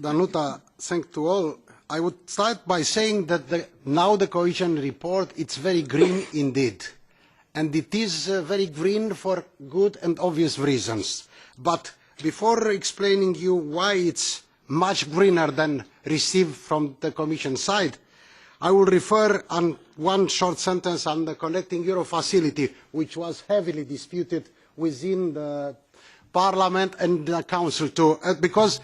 Danuta, thanks to all. I would start by saying that now the cohesion report is very green indeed. And it is very green for good and obvious reasons. But before explaining you why it's much greener than received from the Commission side, I will refer on one short sentence on the Connecting Euro facility, which was heavily disputed within the Parliament and the Council too, because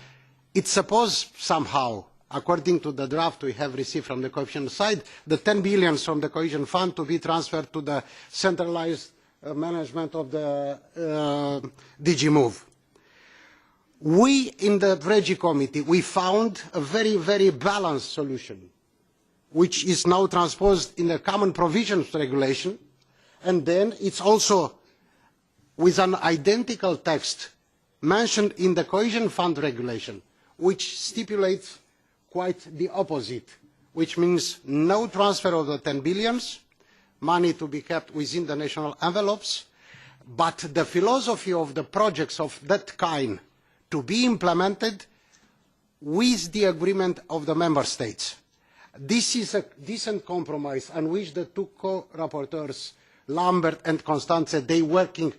it's supposed somehow, according to the draft we have received from the Commission side, the 10 billion from the Cohesion Fund to be transferred to the centralised management of the DG Move. We in the Regi Committee, we found a very, very balanced solution, which is now transposed in the Common Provisions Regulation, and then it's also with an identical text mentioned in the Cohesion Fund Regulation, which stipulates quite the opposite, which means no transfer of the 10 billions, money to be kept within the national envelopes, but the philosophy of the projects of that kind to be implemented with the agreement of the member states. This is a decent compromise on which the two co-rapporteurs, Lambert and Constanze, they working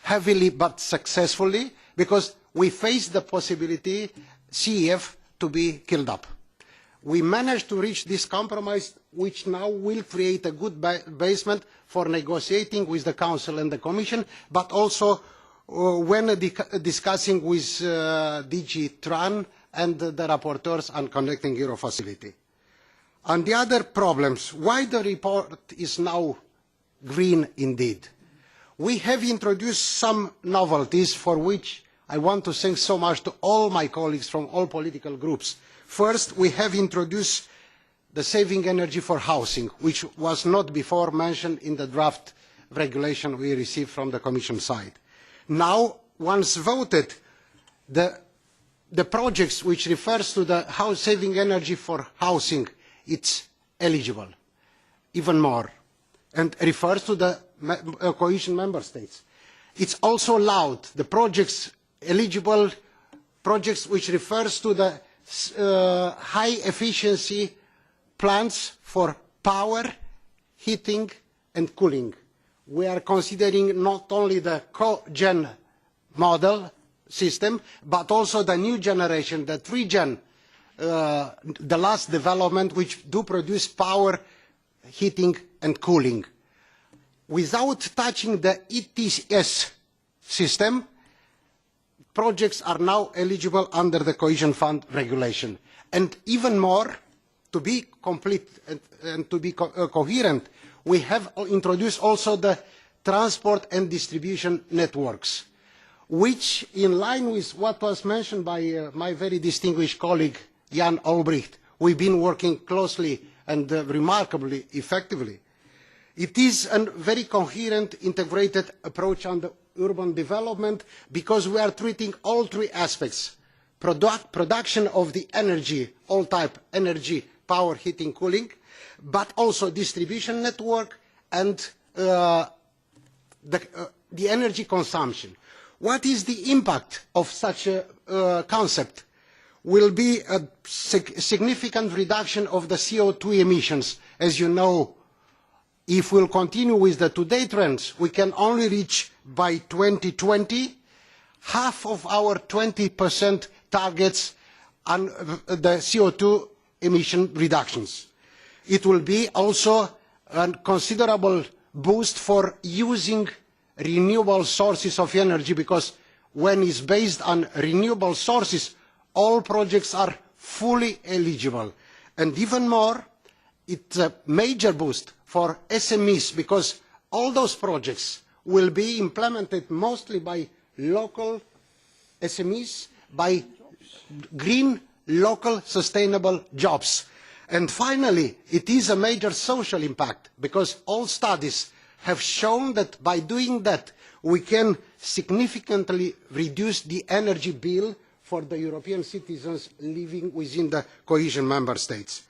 heavily but successfully, because we face the possibility CEF to be killed up. We managed to reach this compromise, which now will create a good basement for negotiating with the Council and the Commission, but also when discussing with DG TRAN and the rapporteurs on Connecting Euro facility. On the other problems, why the report is now green indeed? We have introduced some novelties for which I want to thank so much to all my colleagues from all political groups. First, we have introduced the saving energy for housing, which was not before mentioned in the draft regulation we received from the Commission side. Now, once voted, the projects which refers to the house saving energy for housing, it's eligible, even more, and refers to the cohesion member states. It's also allowed the projects eligible projects which refers to the high efficiency plants for power, heating and cooling. We are considering not only the co-gen model system, but also the new generation, the 3-gen, the last development, which do produce power, heating and cooling. Without touching the ETS system, projects are now eligible under the Cohesion Fund regulation. And even more, to be complete and to be coherent, we have introduced also the transport and distribution networks, which, in line with what was mentioned by my very distinguished colleague Jan Olbrycht, we've been working closely and remarkably effectively. It is a very coherent, integrated approach on the urban development, because we are treating all three aspects: production of the energy, all type energy, power, heating, cooling, but also distribution network and the energy consumption. What is the impact of such a concept? Will be a significant reduction of the CO2 emissions. As you know, if we'll continue with the today trends, we can only reach by 2020 half of our 20% targets on the CO2 emission reductions. It will be also a considerable boost for using renewable sources of energy, because when it's based on renewable sources, all projects are fully eligible. And even more, it's a major boost for SMEs, because all those projects will be implemented mostly by local SMEs, by green, local, sustainable jobs. And finally, it is a major social impact, because all studies have shown that by doing that, we can significantly reduce the energy bill for the European citizens living within the cohesion member states.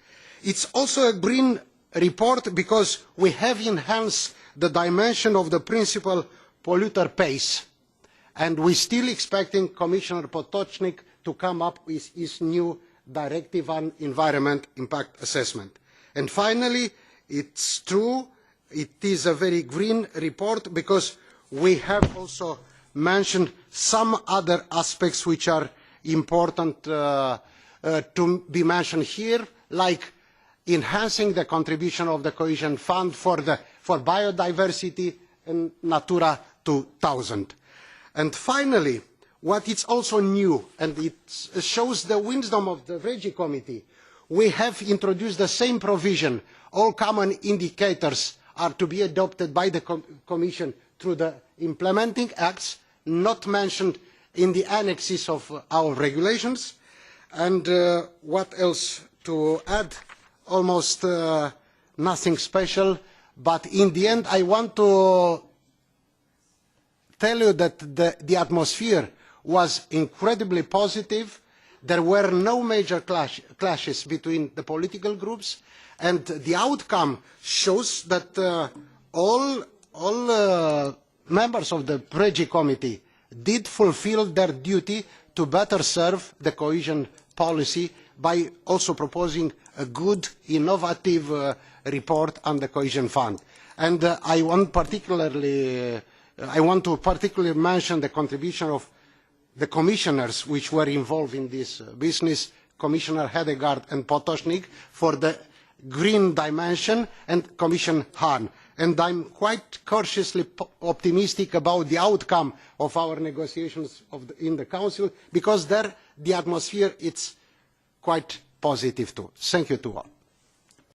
It's also a green report because we have enhanced the dimension of the principle polluter pays, and we're still expecting Commissioner Potočnik to come up with this new directive on environment impact assessment. And finally, it's true, it is a very green report because we have also mentioned some other aspects which are important to be mentioned here, like enhancing the contribution of the cohesion fund for biodiversity and Natura 2000. And finally, what is also new, and it shows the wisdom of the Regi Committee, we have introduced the same provision. All common indicators are to be adopted by the Commission through the implementing acts, not mentioned in the annexes of our regulations. And what else to add? Almost nothing special, but in the end I want to tell you that the atmosphere was incredibly positive. There were no major clashes between the political groups, and the outcome shows that all members of the Regi Committee did fulfil their duty to better serve the cohesion policy by also proposing a good, innovative report on the cohesion fund. And I want to particularly mention the contribution of the commissioners which were involved in this business, Commissioner Hedegaard and Potočnik for the green dimension, and Commissioner Hahn. And I'm quite cautiously optimistic about the outcome of our negotiations in the Council, because there the atmosphere is quite positive too. Thank you to all.